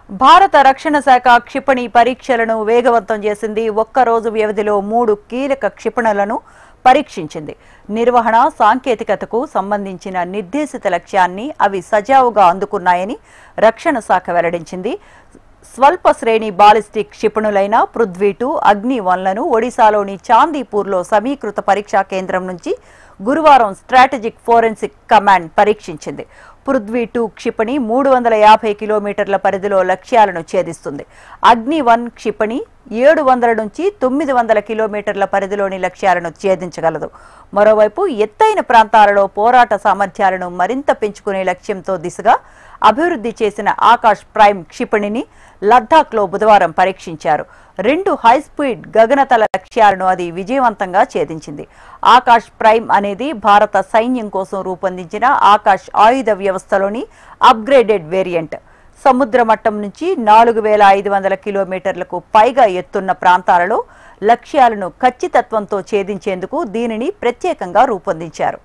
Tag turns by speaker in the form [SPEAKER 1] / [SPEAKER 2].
[SPEAKER 1] భారత రక్షణ శాఖ క్షిపణి పరీక్షలను వేగవంతం చేసింది. ఒక్కరోజు వ్యవధిలో 3 కీలక క్షిపణులను పరీక్షించింది. నిర్వహణ సాంకేతికతకు సంబంధించిన నిర్దేశిత లక్ష్యాన్ని అవి సజావుగా అందుకున్నాయని రక్షణ శాఖ వెల్లడించింది. స్వల్ప శ్రేణి బాలిస్టిక్ క్షిపణులైన పృథ్వీ-2, అగ్ని-1లను ఒడిశాలోని చాందీపూర్లో సమీకృత పరీక్షా కేంద్రం నుంచి గురువారం స్ట్రాటజిక్ ఫోరెన్సిక్ కమాండ్ పరీక్షించింది. పృథ్వీ-2 క్షిపణి 350 కిలోమీటర్ల పరిధిలో లక్ష్యాలను ఛేదిస్తుంది. అగ్ని-1 క్షిపణి 700 నుంచి 900 కిలోమీటర్ల పరిధిలోని లక్ష్యాలను ఛేదించగలదు. మరోవైపు ఎత్తైన ప్రాంతాలలో పోరాట సామర్థ్యాలను మరింత పెంచుకునే లక్ష్యంతో దిశగా అభివృద్ధి చేసిన ఆకాశ్ ప్రైమ్ క్షిపణిని లద్దాఖ్లో బుధవారం పరీక్షించారు. 2 హైస్పీడ్ గగనతల లక్ష్యాలను అది విజయవంతంగా ఛేదించింది. ఆకాశ్ ప్రైమ్ అనేది భారత సైన్యం కోసం రూపొందించిన ఆకాశ్ ఆయుధ వ్యవస్థలోని అప్గ్రేడెడ్ వేరియంట్. సముద్ర మట్టం నుంచి 4500 కిలోమీటర్లకు పైగా ఎత్తున్న ప్రాంతాలలో లక్ష్యాలను ఖచ్చితత్వంతో ఛేదించేందుకు దీనిని ప్రత్యేకంగా రూపొందించారు.